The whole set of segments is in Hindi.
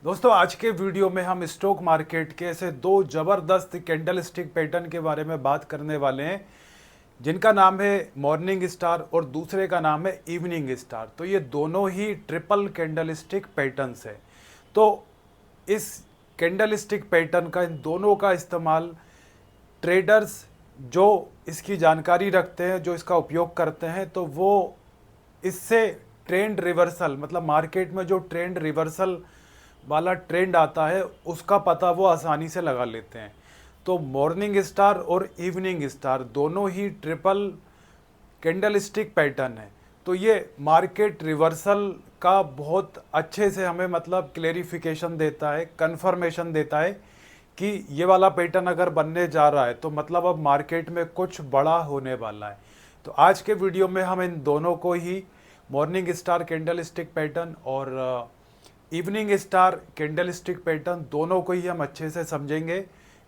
दोस्तों आज के वीडियो में हम स्टॉक मार्केट के ऐसे दो जबरदस्त कैंडल स्टिक पैटर्न के बारे में बात करने वाले हैं जिनका नाम है मॉर्निंग स्टार और दूसरे का नाम है इवनिंग स्टार। तो ये दोनों ही ट्रिपल कैंडल स्टिक पैटर्न्स है। तो इस कैंडल स्टिक पैटर्न का इन दोनों का इस्तेमाल ट्रेडर्स जो इसकी जानकारी रखते हैं, जो इसका उपयोग करते हैं, तो वो इससे ट्रेंड रिवर्सल मतलब मार्केट में जो ट्रेंड रिवर्सल वाला ट्रेंड आता है उसका पता वो आसानी से लगा लेते हैं। तो मॉर्निंग स्टार और इवनिंग स्टार दोनों ही ट्रिपल कैंडल स्टिक पैटर्न है। तो ये मार्केट रिवर्सल का बहुत अच्छे से हमें मतलब क्लेरिफिकेशन देता है, कंफर्मेशन देता है कि ये वाला पैटर्न अगर बनने जा रहा है तो मतलब अब मार्केट में कुछ बड़ा होने वाला है। तो आज के वीडियो में हम इन दोनों को ही morning star candlestick pattern और evening star candlestick pattern दोनों को ही हम अच्छे से समझेंगे।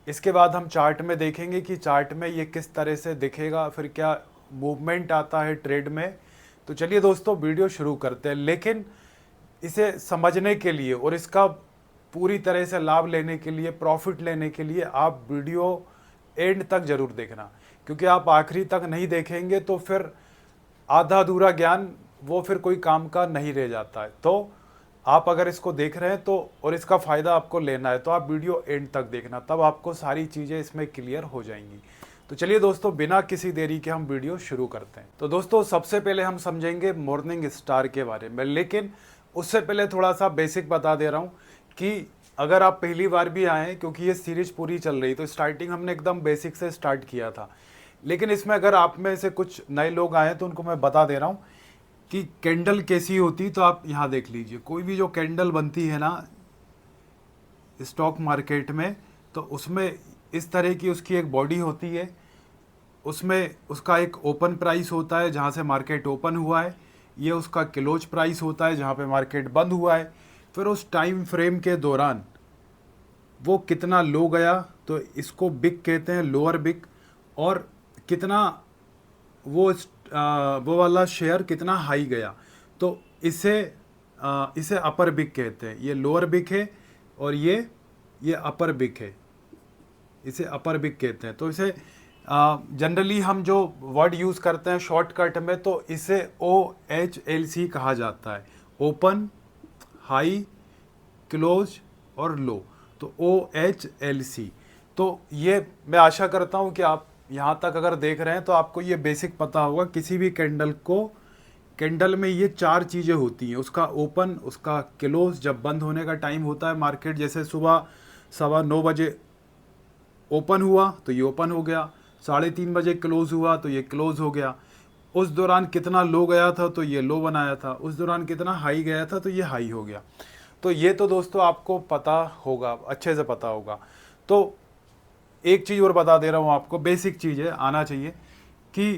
इसके बाद हम चार्ट में देखेंगे कि चार्ट में ये किस तरह से दिखेगा, फिर क्या मूवमेंट आता है ट्रेड में। तो चलिए दोस्तों वीडियो शुरू करते हैं, लेकिन इसे समझने के लिए और इसका पूरी तरह से लाभ लेने के लिए, प्रॉफिट लेने के लिए आप वीडियो एंड तक ज़रूर देखना, क्योंकि आप आखिरी तक नहीं देखेंगे तो फिर आधा अधूरा ज्ञान वो फिर कोई काम का नहीं रह जाता है। तो आप अगर इसको देख रहे हैं तो और इसका फ़ायदा आपको लेना है तो आप वीडियो एंड तक देखना, तब आपको सारी चीज़ें इसमें क्लियर हो जाएंगी। तो चलिए दोस्तों बिना किसी देरी के हम वीडियो शुरू करते हैं। तो दोस्तों सबसे पहले हम समझेंगे मॉर्निंग स्टार के बारे में, लेकिन उससे पहले थोड़ा सा बेसिक बता दे रहा हूँ कि अगर आप पहली बार भी आए हैं, क्योंकि ये सीरीज पूरी चल रही, तो स्टार्टिंग हमने एकदम बेसिक से स्टार्ट किया था, लेकिन इसमें अगर आप में से कुछ नए लोग आए हैं तो उनको मैं बता दे रहा हूँ कि कैंडल कैसी होती। तो आप यहाँ देख लीजिए, कोई भी जो कैंडल बनती है ना स्टॉक मार्केट में, तो उसमें इस तरह की उसकी एक बॉडी होती है, उसमें उसका एक ओपन प्राइस होता है जहाँ से मार्केट ओपन हुआ है, ये उसका क्लोज प्राइस होता है जहाँ पे मार्केट बंद हुआ है। फिर उस टाइम फ्रेम के दौरान वो कितना लो गया तो इसको बिग कहते हैं, लोअर बिग, और कितना वो वाला शेयर कितना हाई गया तो इसे अपर बिग कहते हैं। ये लोअर बिग है और ये अपर बिग है, इसे अपर बिग कहते हैं। तो इसे जनरली हम जो वर्ड यूज़ करते हैं शॉर्टकट में, तो इसे OHLC कहा जाता है, ओपन, हाई, क्लोज और लो। तो OHLC। तो ये मैं आशा करता हूँ कि आप यहाँ तक अगर देख रहे हैं तो आपको ये बेसिक पता होगा। किसी भी कैंडल में ये चार चीज़ें होती हैं, उसका ओपन, उसका क्लोज जब बंद होने का टाइम होता है मार्केट, जैसे सुबह 9:15 बजे ओपन हुआ तो ये ओपन हो गया, 3:30 बजे क्लोज हुआ तो ये क्लोज हो गया, उस दौरान कितना लो गया था तो ये लो बनाया था, उस दौरान कितना हाई गया था तो ये हाई हो गया। तो ये तो दोस्तों आपको पता होगा, अच्छे से पता होगा। तो एक चीज़ और बता दे रहा हूँ आपको, बेसिक चीज़ है, आना चाहिए कि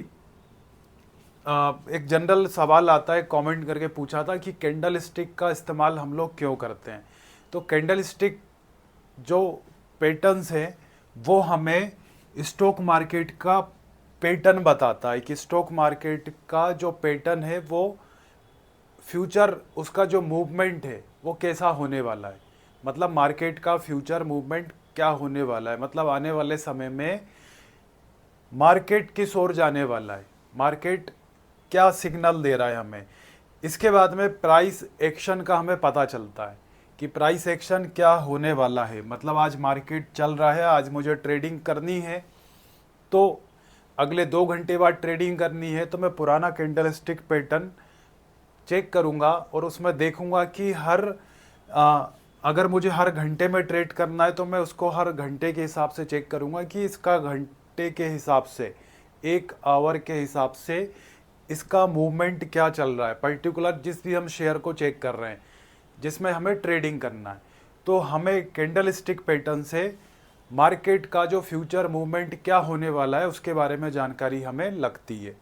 एक जनरल सवाल आता है, कमेंट करके पूछा था कि कैंडल स्टिक का इस्तेमाल हम लोग क्यों करते हैं। तो कैंडल स्टिक जो पैटर्न्स हैं वो हमें स्टॉक मार्केट का पैटर्न बताता है कि स्टॉक मार्केट का जो पैटर्न है वो फ्यूचर, उसका जो मूवमेंट है वो कैसा होने वाला है, मतलब मार्केट का फ्यूचर मूवमेंट क्या होने वाला है, मतलब आने वाले समय में मार्केट किस ओर जाने वाला है, मार्केट क्या सिग्नल दे रहा है हमें। इसके बाद में प्राइस एक्शन का हमें पता चलता है कि प्राइस एक्शन क्या होने वाला है, मतलब आज मार्केट चल रहा है, आज मुझे ट्रेडिंग करनी है तो अगले 2 घंटे बाद ट्रेडिंग करनी है, तो मैं पुराना कैंडल स्टिक पैटर्न चेक करूंगा और उसमें देखूंगा कि अगर मुझे हर घंटे में ट्रेड करना है तो मैं उसको हर घंटे के हिसाब से चेक करूंगा कि इसका घंटे के हिसाब से, 1 आवर के हिसाब से इसका मूवमेंट क्या चल रहा है, पर्टिकुलर जिस भी हम शेयर को चेक कर रहे हैं जिसमें हमें ट्रेडिंग करना है। तो हमें कैंडल स्टिक पैटर्न से मार्केट का जो फ्यूचर मूवमेंट क्या होने वाला है उसके बारे में जानकारी हमें लगती है।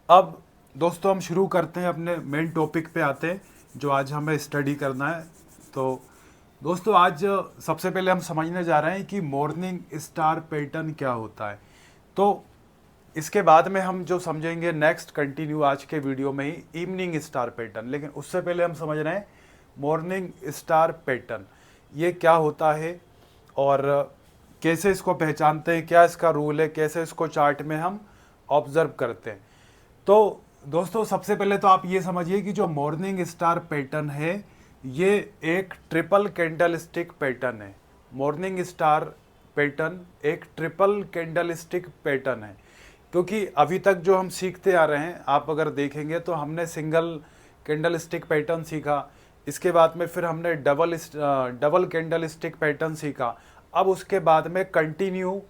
अब दोस्तों हम शुरू करते हैं, अपने मेन टॉपिक पे आते हैं जो आज हमें स्टडी करना है। तो दोस्तों आज सबसे पहले हम समझने जा रहे हैं कि मॉर्निंग स्टार पैटर्न क्या होता है। तो इसके बाद में हम जो समझेंगे नेक्स्ट कंटिन्यू आज के वीडियो में ही इवनिंग स्टार पैटर्न, लेकिन उससे पहले हम समझ रहे हैं मॉर्निंग स्टार पैटर्न। ये क्या होता है और कैसे इसको पहचानते हैं, क्या इसका रूल है, कैसे इसको चार्ट में हम ऑब्जर्व करते हैं। तो दोस्तों सबसे पहले तो आप ये समझिए कि जो मॉर्निंग स्टार पैटर्न है ये एक ट्रिपल कैंडल स्टिक पैटर्न है। मॉर्निंग स्टार पैटर्न एक ट्रिपल कैंडल स्टिक पैटर्न है, क्योंकि अभी तक जो हम सीखते आ रहे हैं, आप अगर देखेंगे तो हमने सिंगल कैंडल स्टिक पैटर्न सीखा, इसके बाद में फिर हमने डबल कैंडल स्टिक पैटर्न सीखा, अब उसके बाद में कंटिन्यू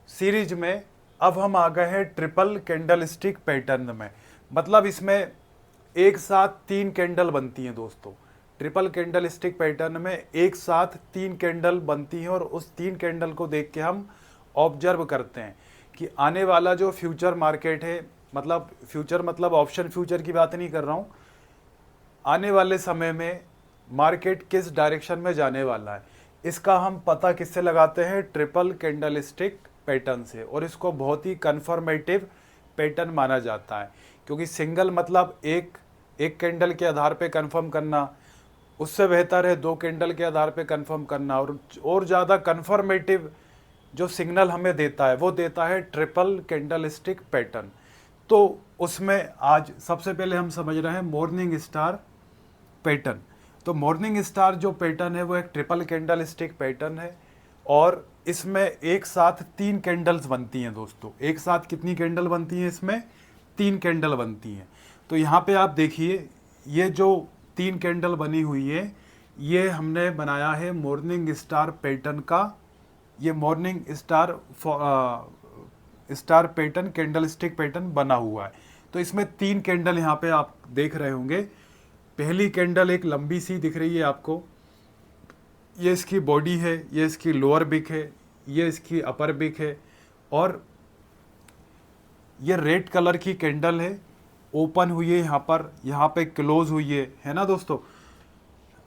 सीरीज में अब हम आ गए हैं ट्रिपल कैंडल स्टिक पैटर्न में। मतलब इसमें एक साथ 3 कैंडल बनती हैं दोस्तों। ट्रिपल कैंडल स्टिक पैटर्न में एक साथ 3 कैंडल बनती हैं और उस 3 कैंडल को देख के हम ऑब्जर्व करते हैं कि आने वाला जो फ्यूचर मार्केट है, मतलब फ्यूचर मतलब ऑप्शन फ्यूचर की बात नहीं कर रहा हूँ, आने वाले समय में मार्केट किस डायरेक्शन में जाने वाला है, इसका हम पता किससे लगाते हैं, ट्रिपल कैंडल स्टिक पैटर्न से। और इसको बहुत ही कन्फर्मेटिव पैटर्न माना जाता है, क्योंकि सिंगल मतलब एक कैंडल के आधार पे कंफर्म करना, उससे बेहतर है 2 कैंडल के आधार पे कंफर्म करना, और ज़्यादा कन्फर्मेटिव जो सिग्नल हमें देता है वो देता है ट्रिपल कैंडल स्टिक पैटर्न। तो उसमें आज सबसे पहले हम समझ रहे हैं मॉर्निंग स्टार पैटर्न। तो मॉर्निंग स्टार जो पैटर्न है वो एक ट्रिपल कैंडल स्टिक पैटर्न है और इसमें एक साथ 3 कैंडल्स बनती हैं दोस्तों। एक साथ कितनी कैंडल बनती हैं, इसमें 3 कैंडल बनती हैं। तो यहाँ पे आप देखिए ये जो 3 कैंडल बनी हुई है ये हमने बनाया है मॉर्निंग स्टार पैटर्न का। ये morning star pattern candle stick pattern बना हुआ है। तो इसमें 3 कैंडल यहाँ पे आप देख रहे होंगे। पहली कैंडल एक लंबी सी दिख रही है आपको, ये इसकी बॉडी है, ये इसकी लोअर बिक है, ये इसकी अपर बिक है, और ये रेड कलर की कैंडल है, ओपन हुई है यहाँ पे क्लोज हुई है ना दोस्तों।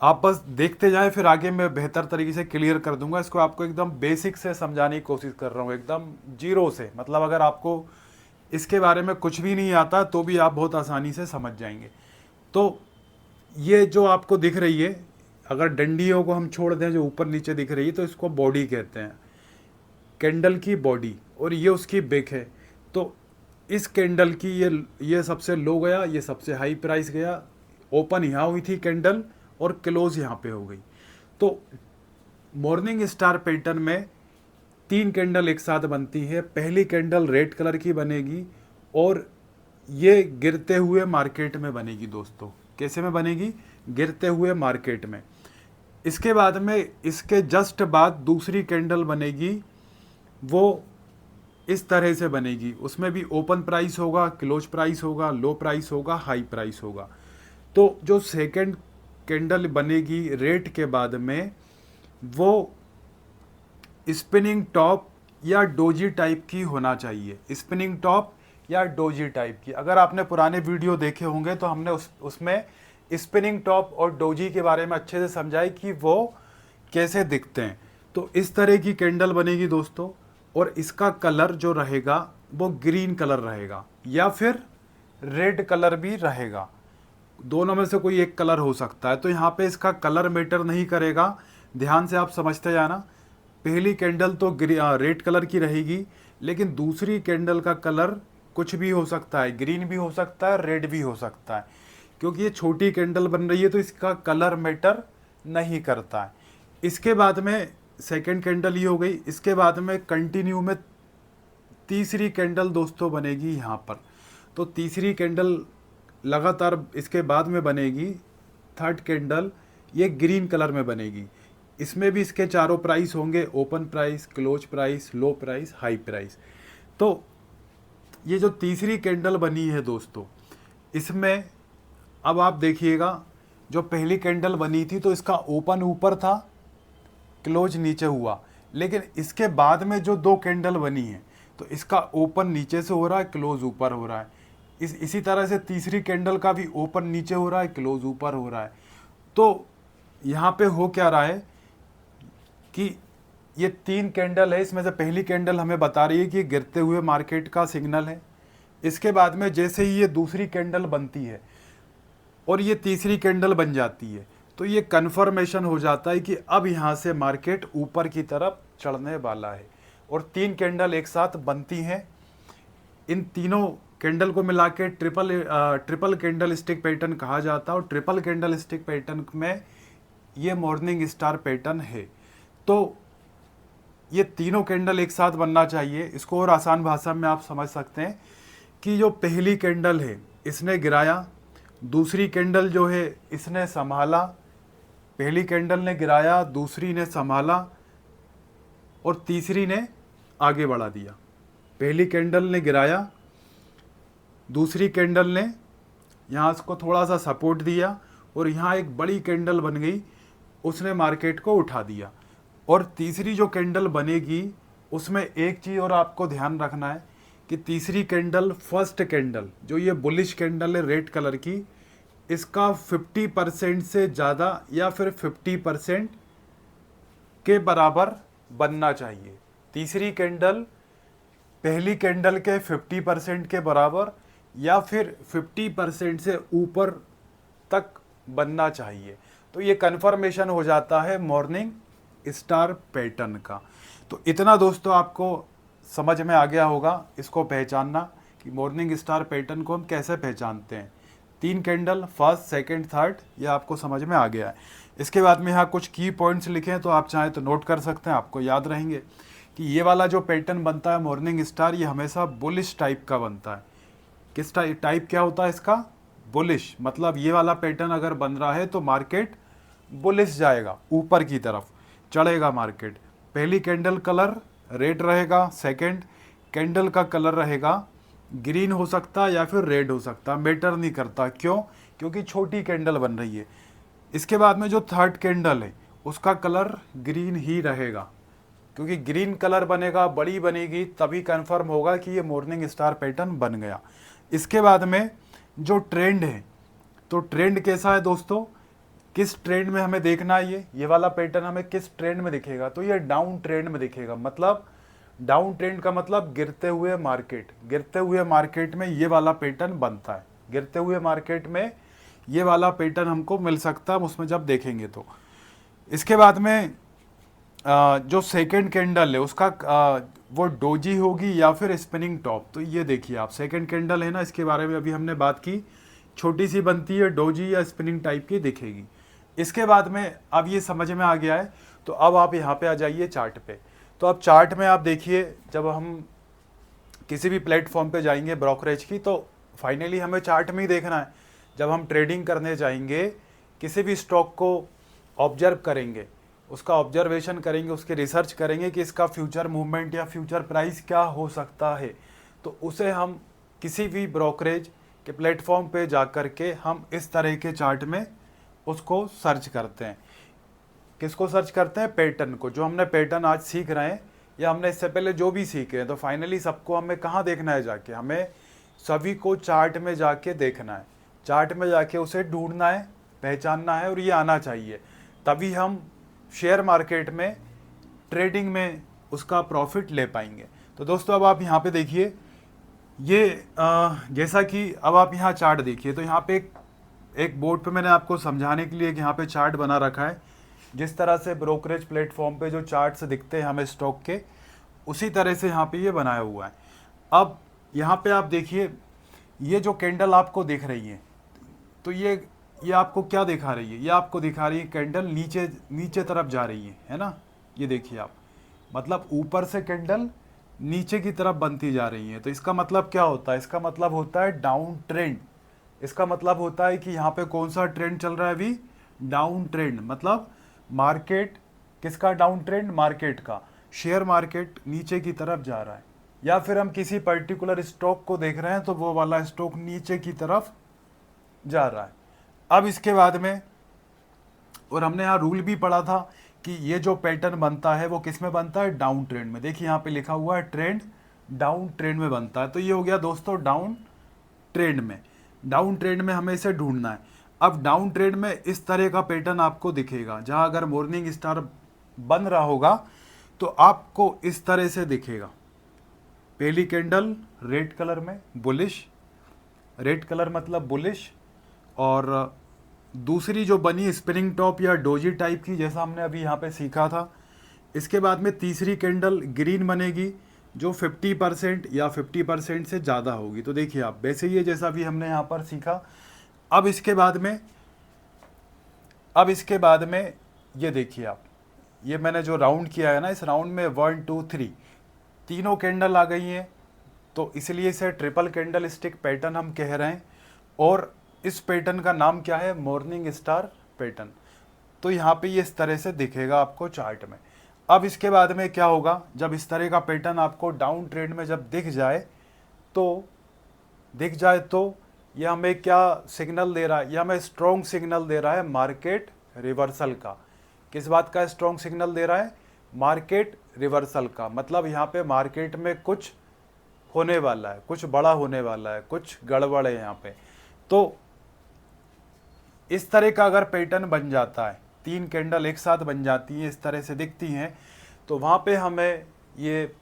आप बस देखते जाएं, फिर आगे मैं बेहतर तरीके से क्लियर कर दूंगा इसको। आपको एकदम बेसिक से समझाने की कोशिश कर रहा हूँ, एकदम जीरो से। मतलब अगर आपको इसके बारे में कुछ भी नहीं आता तो भी आप बहुत आसानी से समझ जाएंगे। तो ये जो आपको दिख रही है, अगर डंडियों को हम छोड़ दें जो ऊपर नीचे दिख रही है, तो इसको बॉडी कहते हैं, कैंडल की बॉडी, और ये उसकी बेक है। तो इस कैंडल की ये सबसे लो गया, ये सबसे हाई प्राइस गया, ओपन यहाँ हुई थी कैंडल और क्लोज यहाँ पे हो गई। तो मॉर्निंग स्टार पैटर्न में 3 कैंडल एक साथ बनती है। पहली कैंडल रेड कलर की बनेगी और ये गिरते हुए मार्केट में बनेगी दोस्तों। कैसे में बनेगी, गिरते हुए मार्केट में। इसके बाद में इसके जस्ट बाद दूसरी कैंडल बनेगी, वो इस तरह से बनेगी। उसमें भी ओपन प्राइस होगा, क्लोज प्राइस होगा, लो प्राइस होगा, हाई प्राइस होगा। तो जो सेकंड कैंडल बनेगी रेड के बाद में, वो स्पिनिंग टॉप या डोजी टाइप की होना चाहिए। स्पिनिंग टॉप या डोजी टाइप की। अगर आपने पुराने वीडियो देखे होंगे तो हमने उसमें स्पिनिंग टॉप और डोजी के बारे में अच्छे से समझाई कि वो कैसे दिखते हैं। तो इस तरह की कैंडल बनेगी दोस्तों, और इसका कलर जो रहेगा वो ग्रीन कलर रहेगा या फिर रेड कलर भी रहेगा। दोनों में से कोई एक कलर हो सकता है। तो यहाँ पे इसका कलर मैटर नहीं करेगा, ध्यान से आप समझते जाना। पहली कैंडल तो रेड कलर की रहेगी, लेकिन दूसरी कैंडल का कलर कुछ भी हो सकता है, ग्रीन भी हो सकता है, रेड भी हो सकता है। क्योंकि ये छोटी कैंडल बन रही है तो इसका कलर मैटर नहीं करता है। इसके बाद में सेकंड कैंडल ये हो गई। इसके बाद में कंटिन्यू में तीसरी कैंडल दोस्तों बनेगी यहाँ पर। तो तीसरी कैंडल लगातार इसके बाद में बनेगी, थर्ड कैंडल ये ग्रीन कलर में बनेगी। इसमें भी इसके चारों प्राइस होंगे, ओपन प्राइस, क्लोज प्राइस, लो प्राइस, हाई प्राइस। तो ये जो तीसरी कैंडल बनी है दोस्तों, इसमें अब आप देखिएगा, जो पहली कैंडल बनी थी तो इसका ओपन ऊपर था, क्लोज नीचे हुआ। लेकिन इसके बाद में जो 2 कैंडल बनी है तो इसका ओपन नीचे से हो रहा है, क्लोज ऊपर हो रहा है। इसी तरह से तीसरी कैंडल का भी ओपन नीचे हो रहा है, क्लोज ऊपर हो रहा है। तो यहाँ पे हो क्या रहा है कि ये 3 कैंडल है, इसमें से पहली कैंडल हमें बता रही है कि गिरते हुए मार्केट का सिग्नल है। इसके बाद में जैसे ही ये दूसरी कैंडल बनती है और ये तीसरी कैंडल बन जाती है, तो ये कन्फर्मेशन हो जाता है कि अब यहाँ से मार्केट ऊपर की तरफ चढ़ने वाला है। और 3 कैंडल एक साथ बनती हैं, इन तीनों कैंडल को मिला के ट्रिपल कैंडल स्टिक पैटर्न कहा जाता है। और ट्रिपल कैंडल स्टिक पैटर्न में ये मॉर्निंग स्टार पैटर्न है। तो ये तीनों कैंडल एक साथ बनना चाहिए। इसको और आसान भाषा में आप समझ सकते हैं कि जो पहली कैंडल है इसने गिराया, दूसरी कैंडल जो है इसने संभाला, पहली कैंडल ने गिराया, दूसरी ने संभाला और तीसरी ने आगे बढ़ा दिया। पहली कैंडल ने गिराया, दूसरी कैंडल ने यहाँ इसको थोड़ा सा सपोर्ट दिया और यहाँ एक बड़ी कैंडल बन गई, उसने मार्केट को उठा दिया। और तीसरी जो कैंडल बनेगी उसमें एक चीज़ और आपको ध्यान रखना है कि तीसरी कैंडल, फर्स्ट कैंडल जो ये बुलिश कैंडल है रेड कलर की, इसका 50% से ज़्यादा या फिर 50% के बराबर बनना चाहिए। तीसरी कैंडल पहली कैंडल के 50% के बराबर या फिर 50% से ऊपर तक बनना चाहिए। तो ये कन्फर्मेशन हो जाता है मॉर्निंग स्टार पैटर्न का। तो इतना दोस्तों आपको समझ में आ गया होगा इसको पहचानना कि मॉर्निंग स्टार पैटर्न को हम कैसे पहचानते हैं। 3 कैंडल, फर्स्ट, सेकंड, थर्ड, ये आपको समझ में आ गया है। इसके बाद में यहाँ कुछ की पॉइंट्स लिखे हैं तो आप चाहें तो नोट कर सकते हैं, आपको याद रहेंगे कि ये वाला जो पैटर्न बनता है मॉर्निंग स्टार, ये हमेशा बुलिश टाइप का बनता है। किस टाइप क्या होता है इसका? बुलिश। मतलब ये वाला पैटर्न अगर बन रहा है तो मार्केट बुलिश जाएगा, ऊपर की तरफ चढ़ेगा मार्केट। पहली कैंडल कलर रेड रहेगा, सेकंड कैंडल का कलर रहेगा ग्रीन हो सकता या फिर रेड हो सकता, मैटर नहीं करता। क्यों? क्योंकि छोटी कैंडल बन रही है। इसके बाद में जो थर्ड कैंडल है उसका कलर ग्रीन ही रहेगा, क्योंकि ग्रीन कलर बनेगा, बड़ी बनेगी, तभी कंफर्म होगा कि ये मॉर्निंग स्टार पैटर्न बन गया। इसके बाद में जो ट्रेंड है, तो ट्रेंड कैसा है दोस्तों, किस ट्रेंड में हमें देखना है ये वाला पैटर्न हमें किस ट्रेंड में दिखेगा? तो ये डाउन ट्रेंड में दिखेगा। मतलब डाउन ट्रेंड का मतलब गिरते हुए मार्केट, गिरते हुए मार्केट में ये वाला पैटर्न बनता है। गिरते हुए मार्केट में ये वाला पैटर्न हमको मिल सकता है, हम उसमें जब देखेंगे तो। इसके बाद में जो सेकंड कैंडल है उसका वो डोजी होगी या फिर स्पिनिंग टॉप। तो ये देखिए आप, सेकंड कैंडल है ना, इसके बारे में अभी हमने बात की, छोटी सी बनती है, डोजी या स्पिनिंग टाइप की दिखेगी। इसके बाद में अब ये समझ में आ गया है, तो अब आप यहाँ पे आ जाइए चार्ट पे। तो अब चार्ट में आप देखिए, जब हम किसी भी प्लेटफॉर्म पे जाएंगे ब्रोकरेज की, तो फाइनली हमें चार्ट में ही देखना है। जब हम ट्रेडिंग करने जाएंगे, किसी भी स्टॉक को ऑब्जर्व करेंगे, उसका ऑब्जर्वेशन करेंगे, उसकी रिसर्च करेंगे कि इसका फ्यूचर मूवमेंट या फ्यूचर प्राइस क्या हो सकता है, तो उसे हम किसी भी ब्रोकरेज के प्लेटफॉर्म पे जा कर के हम इस तरह के चार्ट में उसको सर्च करते हैं। किसको सर्च करते हैं? पैटर्न को। जो हमने पैटर्न आज सीख रहे हैं या हमने इससे पहले जो भी सीखे हैं, तो फाइनली सबको हमें कहाँ देखना है जाके? हमें सभी को चार्ट में जाके देखना है, चार्ट में जाके उसे ढूंढना है, पहचानना है, और ये आना चाहिए। तभी हम शेयर मार्केट में, ट्रेडिंग में उसका प्रॉफिट ले पाएंगे। तो दोस्तों अब आप यहाँ पे देखिए, ये जैसा कि अब आप यहाँ चार्ट देखिए, तो यहाँ पे एक बोर्ड पे मैंने आपको समझाने के लिए यहाँ पे चार्ट बना रखा है। जिस तरह से ब्रोकरेज प्लेटफॉर्म पे जो चार्ट्स दिखते हैं हमें स्टॉक के, उसी तरह से यहाँ पे ये बनाया हुआ है। अब यहाँ पे आप देखिए, ये जो कैंडल आपको दिख रही है, तो ये आपको क्या दिखा रही है? ये आपको दिखा रही है कैंडल नीचे तरफ जा रही है ना? ये देखिए आप, मतलब ऊपर से कैंडल नीचे की तरफ बनती जा रही है। तो इसका मतलब क्या होता है? इसका मतलब होता है डाउन ट्रेंड। इसका मतलब होता है कि यहाँ पे कौन सा ट्रेंड चल रहा है अभी? Down trend. मतलब मार्केट किसका डाउन ट्रेंड? मार्केट का। शेयर मार्केट नीचे की तरफ जा रहा है, या फिर हम किसी पर्टिकुलर स्टॉक को देख रहे हैं तो वो वाला स्टॉक नीचे की तरफ जा रहा है। अब इसके बाद में, और हमने यहाँ रूल भी पढ़ा था कि ये जो पैटर्न बनता है वो किस में बनता है? डाउन ट्रेंड में। देखिए यहाँ पे लिखा हुआ है ट्रेंड, डाउन ट्रेंड में बनता है। तो ये हो गया दोस्तों डाउन ट्रेंड में। डाउन ट्रेंड में हमें इसे ढूंढना है। अब डाउन ट्रेंड में इस तरह का पैटर्न आपको दिखेगा, जहां अगर मॉर्निंग स्टार बन रहा होगा तो आपको इस तरह से दिखेगा। पहली कैंडल रेड कलर में, बुलिश, रेड कलर मतलब बुलिश, और दूसरी जो बनी स्प्रिंग टॉप या डोजी टाइप की, जैसा हमने अभी यहाँ पे सीखा था। इसके बाद में तीसरी कैंडल ग्रीन बनेगी जो 50% या 50% से ज़्यादा होगी। तो देखिए आप, वैसे ही है जैसा भी हमने यहाँ पर सीखा। अब इसके बाद में ये देखिए आप, ये मैंने जो राउंड किया है ना, इस राउंड में 1 2 3 तीनों कैंडल आ गई हैं, तो इसलिए इसे ट्रिपल कैंडल स्टिक पैटर्न हम कह रहे हैं। और इस पैटर्न का नाम क्या है? Morning star pattern. तो यहाँ पे ये इस तरह से दिखेगा आपको चार्ट में। अब इसके बाद में क्या होगा, जब इस तरह का पैटर्न आपको डाउन ट्रेंड में जब दिख जाए तो यह हमें क्या सिग्नल दे रहा है? यह हमें स्ट्रॉन्ग सिग्नल दे रहा है मार्केट रिवर्सल का। किस बात का स्ट्रॉन्ग सिग्नल दे रहा है? मार्केट रिवर्सल का। मतलब यहाँ पे मार्केट में कुछ होने वाला है, कुछ बड़ा होने वाला है, कुछ गड़बड़ है यहाँ पे। तो इस तरह का अगर पैटर्न बन जाता है, 3 कैंडल एक साथ बन जाती हैं, इस तरह से दिखती हैं, तो वहाँ पे हमें ये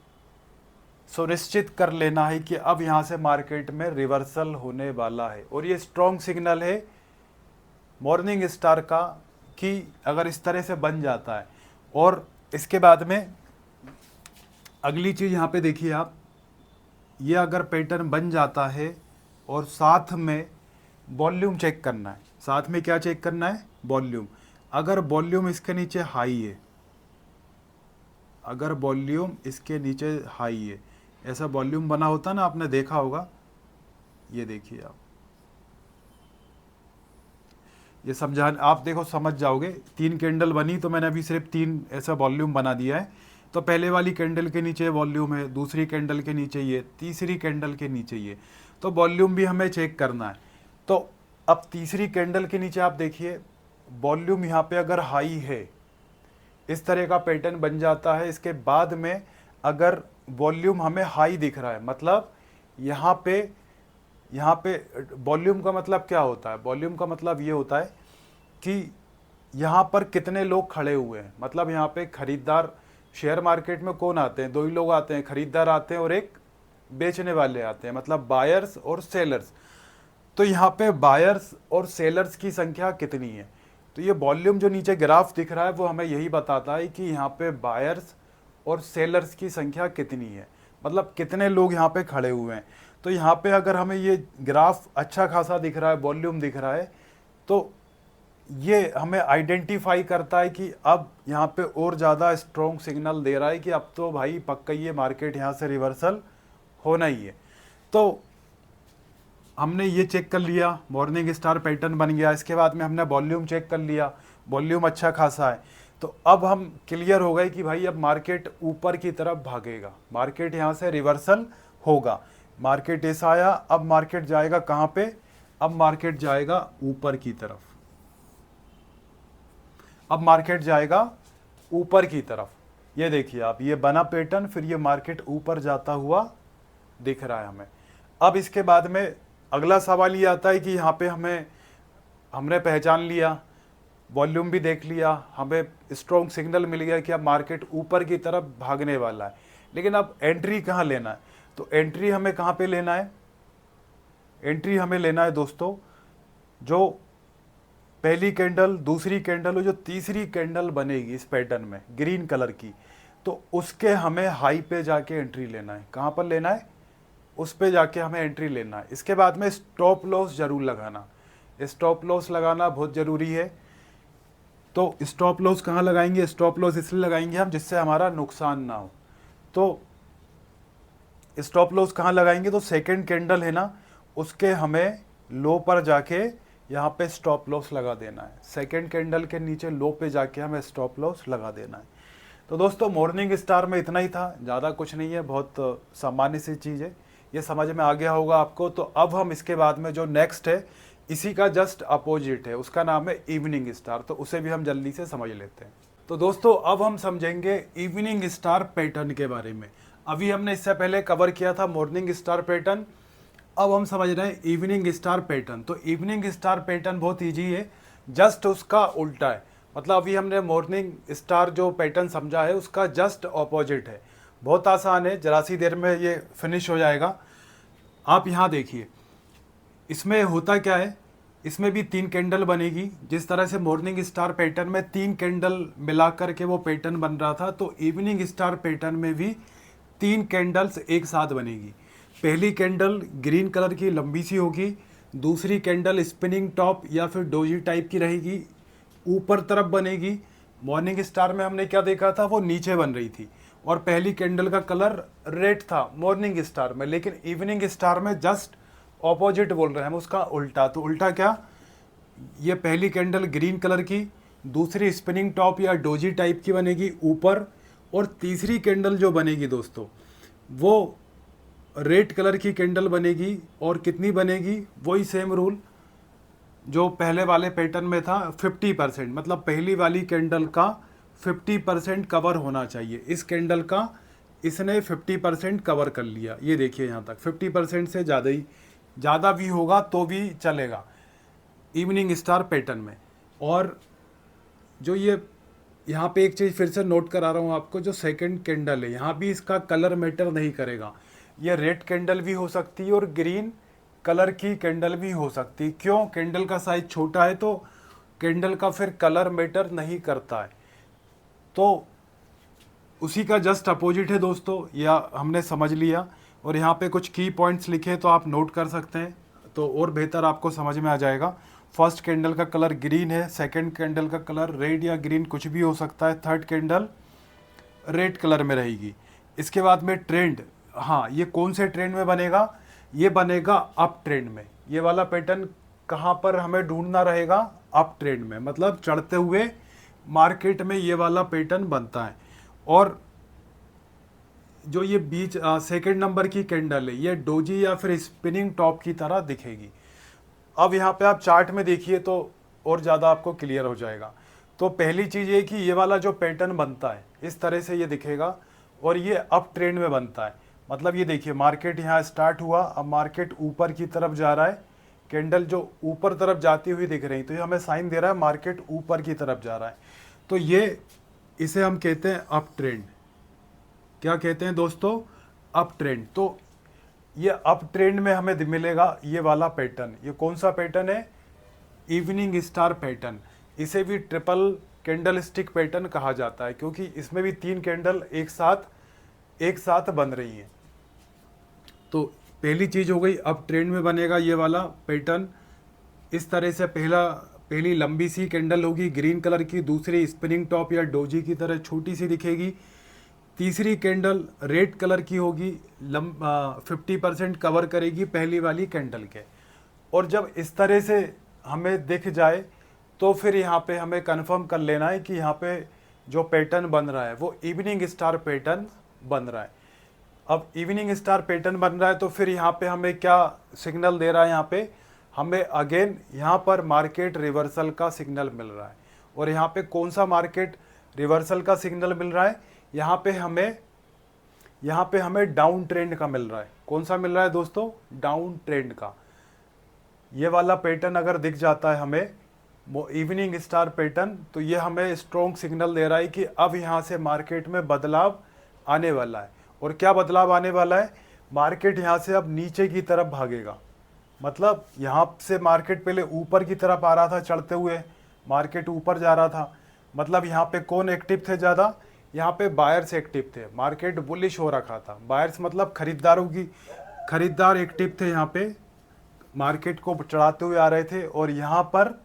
सुनिश्चित कर लेना है कि अब यहाँ से मार्केट में रिवर्सल होने वाला है। और ये स्ट्रॉन्ग सिग्नल है मॉर्निंग स्टार का कि अगर इस तरह से बन जाता है। और इसके बाद में अगली चीज़ यहाँ पे देखिए आप, ये अगर पैटर्न बन जाता है और साथ में वॉल्यूम चेक करना है। साथ में क्या चेक करना है? वॉल्यूम। अगर वॉल्यूम इसके नीचे हाई है, अगर वॉल्यूम इसके नीचे हाई है, ऐसा वॉल्यूम बना होता ना, आपने देखा होगा, ये देखिए आप, ये समझा, आप देखो समझ जाओगे। 3 कैंडल बनी तो मैंने अभी सिर्फ 3 ऐसा वॉल्यूम बना दिया है। तो पहले वाली कैंडल के नीचे वॉल्यूम है, दूसरी कैंडल के नीचे ये, तीसरी कैंडल के नीचे ये, तो वॉल्यूम भी हमें चेक करना है। तो अब तीसरी कैंडल के नीचे आप देखिए वॉल्यूम यहाँ पे अगर हाई है, इस तरह का पैटर्न बन जाता है। इसके बाद में अगर वॉल्यूम हमें हाई दिख रहा है, मतलब यहाँ पे वॉल्यूम का मतलब क्या होता है? वॉल्यूम का मतलब ये होता है कि यहाँ पर कितने लोग खड़े हुए हैं। मतलब यहाँ पे खरीदार, शेयर मार्केट में कौन आते हैं? 2 ही लोग आते हैं, खरीदार आते हैं और एक बेचने वाले आते हैं, मतलब बायर्स और सेलर्स। तो यहाँ पे बायर्स और सेलर्स की संख्या कितनी है? तो ये वॉल्यूम जो नीचे ग्राफ दिख रहा है वो हमें यही बताता है कि यहाँ पे बायर्स और सेलर्स की संख्या कितनी है, मतलब कितने लोग यहाँ पे खड़े हुए हैं। तो यहाँ पे अगर हमें ये ग्राफ अच्छा खासा दिख रहा है, वॉल्यूम दिख रहा है, तो ये हमें आइडेंटिफाई करता है कि अब यहाँ पे और ज़्यादा स्ट्रॉन्ग सिग्नल दे रहा है कि अब तो भाई पक्का ये मार्केट यहाँ से रिवर्सल होना ही है। तो हमने ये चेक कर लिया, मॉर्निंग स्टार पैटर्न बन गया। इसके बाद में हमने वॉल्यूम चेक कर लिया, वॉल्यूम अच्छा खासा है। तो अब हम क्लियर हो गए कि भाई अब मार्केट ऊपर की तरफ भागेगा, मार्केट यहाँ से रिवर्सल होगा। मार्केट ऐसा आया, अब मार्केट जाएगा कहाँ पे? अब मार्केट जाएगा ऊपर की तरफ। अब मार्केट जाएगा ऊपर की तरफ। ये देखिए आप, ये बना पैटर्न, फिर ये मार्केट ऊपर जाता हुआ दिख रहा है हमें। अब इसके बाद में अगला सवाल ये आता है कि यहाँ पे हमने पहचान लिया, वॉल्यूम भी देख लिया, हमें स्ट्रॉन्ग सिग्नल मिल गया कि अब मार्केट ऊपर की तरफ भागने वाला है। लेकिन अब एंट्री कहाँ लेना है? तो एंट्री हमें कहाँ पे लेना है? एंट्री हमें लेना है दोस्तों, जो पहली कैंडल, दूसरी कैंडल और जो तीसरी कैंडल बनेगी इस पैटर्न में ग्रीन कलर की, तो उसके हमें हाई पे जाके एंट्री लेना है। कहाँ पर लेना है? उस पे जाके हमें एंट्री लेना है। इसके बाद में स्टॉप लॉस जरूर लगाना, स्टॉप लॉस लगाना बहुत ज़रूरी है। तो स्टॉप लॉस कहाँ लगाएंगे? स्टॉप लॉस इसलिए लगाएंगे हम जिससे हमारा नुकसान ना हो। तो स्टॉप लॉस कहाँ लगाएंगे? तो सेकंड कैंडल है ना, उसके हमें लो पर जाके यहाँ पे स्टॉप लॉस लगा देना है। सेकंड कैंडल के नीचे लो पे जाके हमें स्टॉप लॉस लगा देना है। तो दोस्तों मॉर्निंग स्टार में इतना ही था, ज़्यादा कुछ नहीं है, बहुत सामान्य सी चीज़ है, ये समझ में आ गया होगा आपको। तो अब हम इसके बाद में जो नेक्स्ट है, इसी का जस्ट अपोजिट है, उसका नाम है इवनिंग स्टार। तो उसे भी हम जल्दी से समझ लेते हैं। तो दोस्तों अब हम समझेंगे इवनिंग स्टार पैटर्न के बारे में। अभी हमने इससे पहले कवर किया था मॉर्निंग स्टार पैटर्न, अब हम समझ रहे हैं इवनिंग स्टार पैटर्न। तो इवनिंग स्टार पैटर्न बहुत ईजी है, जस्ट उसका उल्टा है। मतलब अभी हमने मॉर्निंग स्टार जो पैटर्न समझा है उसका जस्ट ऑपोजिट है। बहुत आसान है, जरा सी देर में ये फिनिश हो जाएगा। आप यहाँ देखिए, इसमें होता क्या है इसमें भी 3 कैंडल बनेगी। जिस तरह से मॉर्निंग स्टार पैटर्न में 3 कैंडल मिला करके वो पैटर्न बन रहा था, तो इवनिंग स्टार पैटर्न में भी 3 कैंडल्स एक साथ बनेगी। पहली कैंडल ग्रीन कलर की लंबी सी होगी, दूसरी कैंडल स्पिनिंग टॉप या फिर डोजी टाइप की रहेगी, ऊपर तरफ बनेगी। मॉर्निंग स्टार में हमने क्या देखा था, वो नीचे बन रही थी, और पहली कैंडल का कलर रेड था मॉर्निंग स्टार में, लेकिन इवनिंग स्टार में जस्ट ऑपोजिट बोल रहे हैं हम, उसका उल्टा। तो उल्टा क्या, ये पहली कैंडल ग्रीन कलर की, दूसरी स्पिनिंग टॉप या डोजी टाइप की बनेगी ऊपर, और तीसरी कैंडल जो बनेगी दोस्तों वो रेड कलर की कैंडल बनेगी। और कितनी बनेगी, वही सेम रूल जो पहले वाले पैटर्न में था, 50%, मतलब पहली वाली कैंडल का 50% कवर होना चाहिए। इस कैंडल का इसने 50% कवर कर लिया, ये देखिए यहाँ तक 50% से ज़्यादा भी होगा तो भी चलेगा इवनिंग स्टार पैटर्न में। और जो ये यहाँ पे एक चीज़ फिर से नोट करा रहा हूँ आपको, जो सेकंड कैंडल है यहाँ भी इसका कलर मैटर नहीं करेगा। ये रेड कैंडल भी हो सकती है और ग्रीन कलर की कैंडल भी हो सकती है। क्यों, कैंडल का साइज छोटा है तो कैंडल का फिर कलर मैटर नहीं करता है। तो उसी का जस्ट अपोजिट है दोस्तों, या हमने समझ लिया। और यहाँ पे कुछ की पॉइंट्स लिखे तो आप नोट कर सकते हैं, तो और बेहतर आपको समझ में आ जाएगा। फर्स्ट कैंडल का कलर ग्रीन है, सेकंड कैंडल का कलर रेड या ग्रीन कुछ भी हो सकता है, थर्ड कैंडल रेड कलर में रहेगी। इसके बाद में ट्रेंड, हाँ ये कौन से ट्रेंड में बनेगा, ये बनेगा अप ट्रेंड में। ये वाला पैटर्न कहाँ पर हमें ढूंढना रहेगा, अप ट्रेंड में, मतलब चढ़ते हुए मार्केट में ये वाला पैटर्न बनता है। और जो ये बीच सेकंड नंबर की कैंडल है, ये डोजी या फिर स्पिनिंग टॉप की तरह दिखेगी। अब यहाँ पे आप चार्ट में देखिए तो और ज़्यादा आपको क्लियर हो जाएगा। तो पहली चीज़ ये कि ये वाला जो पैटर्न बनता है इस तरह से ये दिखेगा, और ये अप ट्रेंड में बनता है। मतलब ये देखिए मार्केट यहाँ स्टार्ट हुआ, अब मार्केट ऊपर की तरफ जा रहा है, कैंडल जो ऊपर तरफ जाती हुई दिख रही, तो ये हमें साइन दे रहा है मार्केट ऊपर की तरफ जा रहा है। तो ये इसे हम कहते हैं अप ट्रेंड। क्या कहते हैं दोस्तों, अप ट्रेंड। तो ये अप ट्रेंड में हमें मिलेगा ये वाला पैटर्न। ये कौन सा पैटर्न है, इवनिंग स्टार पैटर्न। इसे भी ट्रिपल कैंडल स्टिक पैटर्न कहा जाता है, क्योंकि इसमें भी 3 कैंडल एक साथ बन रही हैं। तो पहली चीज हो गई, अप ट्रेंड में बनेगा ये वाला पैटर्न इस तरह से। पहली लंबी सी कैंडल होगी ग्रीन कलर की, दूसरी स्पिनिंग टॉप या डोजी की तरह छोटी सी दिखेगी, तीसरी कैंडल रेड कलर की होगी, 50% कवर करेगी पहली वाली कैंडल के। और जब इस तरह से हमें दिख जाए तो फिर यहाँ पे हमें कंफर्म कर लेना है कि यहाँ पे जो पैटर्न बन रहा है वो इवनिंग स्टार पैटर्न बन रहा है। अब इवनिंग स्टार पैटर्न बन रहा है तो फिर यहाँ पे हमें क्या सिग्नल दे रहा है, यहाँ पे हमें अगेन यहाँ पर मार्केट रिवर्सल का सिग्नल मिल रहा है। और यहाँ पे कौन सा मार्केट रिवर्सल का सिग्नल मिल रहा है, यहाँ पे हमें डाउन ट्रेंड का मिल रहा है। कौन सा मिल रहा है दोस्तों, डाउन ट्रेंड का। ये वाला पैटर्न अगर दिख जाता है हमें इवनिंग स्टार पैटर्न, तो ये हमें स्ट्रॉन्ग सिग्नल दे रहा है कि अब यहाँ से मार्केट में बदलाव आने वाला है। और क्या बदलाव आने वाला है, मार्केट यहाँ से अब नीचे की तरफ भागेगा। मतलब यहाँ से मार्केट पहले ऊपर की तरफ आ रहा था, चढ़ते हुए मार्केट ऊपर जा रहा था, मतलब यहाँ पे कौन एक्टिव थे ज़्यादा, यहाँ पे बायर्स एक्टिव थे। मार्केट बुलिश हो रखा था, बायर्स मतलब खरीदार एक्टिव थे, यहाँ पे मार्केट को चढ़ाते हुए आ रहे थे। और यहाँ पर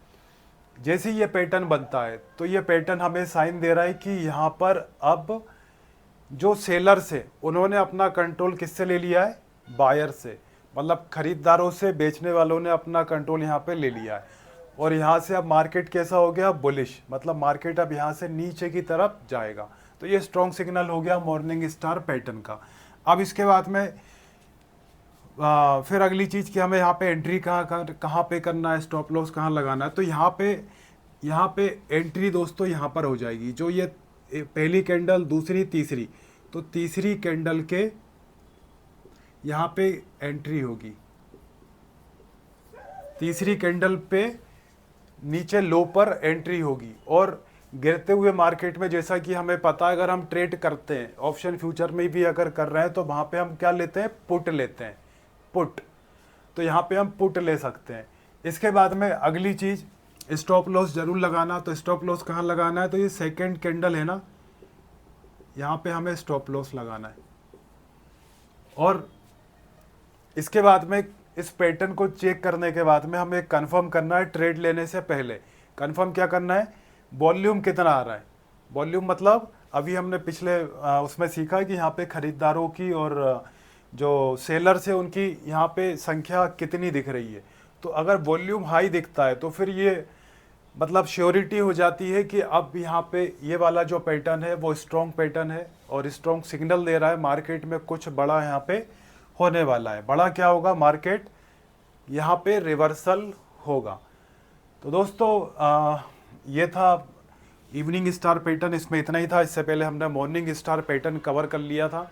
जैसे ये पैटर्न बनता है तो ये पैटर्न हमें साइन दे रहा है कि यहाँ पर अब जो सेलर्स है उन्होंने अपना कंट्रोल किससे ले लिया है, बायर से, मतलब खरीदारों से, बेचने वालों ने अपना कंट्रोल यहाँ पे ले लिया है। और यहाँ से अब मार्केट कैसा हो गया, बुलिश, मतलब मार्केट अब यहाँ से नीचे की तरफ जाएगा। तो ये स्ट्रॉन्ग सिग्नल हो गया मॉर्निंग स्टार पैटर्न का। अब इसके बाद में फिर अगली चीज़ कि हमें यहाँ पे एंट्री कहाँ पे करना है, स्टॉप लॉस कहाँ लगाना है। तो यहाँ पे एंट्री दोस्तों यहाँ पर हो जाएगी। जो ये पहली कैंडल, दूसरी, तीसरी, तो तीसरी कैंडल के यहाँ पे एंट्री होगी। तीसरी कैंडल पे नीचे लो पर एंट्री होगी। और गिरते हुए मार्केट में जैसा कि हमें पता है, अगर हम ट्रेड करते हैं ऑप्शन फ्यूचर में भी अगर कर रहे हैं तो वहाँ पे हम क्या लेते हैं, पुट लेते हैं, पुट। तो यहाँ पे हम पुट ले सकते हैं। इसके बाद में अगली चीज़, स्टॉप लॉस जरूर लगाना। तो स्टॉप लॉस कहाँ लगाना है, तो ये सेकंड कैंडल है ना, यहाँ पे हमें स्टॉप लॉस लगाना है। और इसके बाद में इस पैटर्न को चेक करने के बाद में हमें कंफर्म करना है ट्रेड लेने से पहले। कंफर्म क्या करना है, वॉल्यूम कितना आ रहा है। वॉल्यूम मतलब अभी हमने पिछले उसमें सीखा कि यहाँ पे खरीदारों की और जो सेलर्स है उनकी यहाँ पे संख्या कितनी दिख रही है। तो अगर वॉल्यूम हाई दिखता है तो फिर ये मतलब श्योरिटी हो जाती है कि अब यहाँ पे ये वाला जो पैटर्न है वो स्ट्रॉन्ग पैटर्न है और स्ट्रॉन्ग सिग्नल दे रहा है मार्केट में कुछ बड़ा यहाँ पे होने वाला है। बड़ा क्या होगा, मार्केट यहाँ पे रिवर्सल होगा। तो दोस्तों ये था इवनिंग स्टार पैटर्न, इसमें इतना ही था। इससे पहले हमने मॉर्निंग स्टार पैटर्न कवर कर लिया था।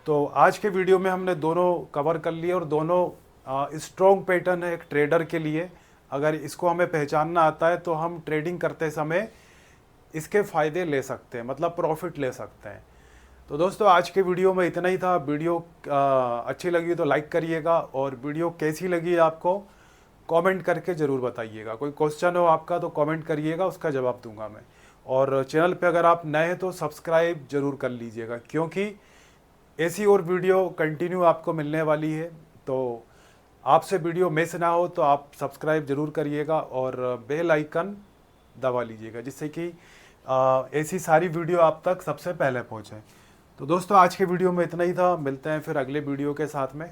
तो आज के वीडियो में हमने दोनों कवर कर लिए और दोनों स्ट्रॉन्ग पैटर्न है एक ट्रेडर के लिए। अगर इसको हमें पहचानना आता है तो हम ट्रेडिंग करते समय इसके फ़ायदे ले सकते हैं, मतलब प्रॉफिट ले सकते हैं। तो दोस्तों आज के वीडियो में इतना ही था। वीडियो अच्छी लगी तो लाइक करिएगा और वीडियो कैसी लगी आपको कमेंट करके ज़रूर बताइएगा। कोई क्वेश्चन हो आपका तो कमेंट करिएगा, उसका जवाब दूंगा मैं। और चैनल पे अगर आप नए हैं तो सब्सक्राइब ज़रूर कर लीजिएगा, क्योंकि ऐसी और वीडियो कंटिन्यू आपको मिलने वाली है। तो आपसे वीडियो मिस ना हो तो आप सब्सक्राइब ज़रूर करिएगा और बेल आइकन दबा लीजिएगा, जिससे कि ऐसी सारी वीडियो आप तक सबसे पहले पहुँचे। तो दोस्तों आज के वीडियो में इतना ही था। मिलते हैं फिर अगले वीडियो के साथ में।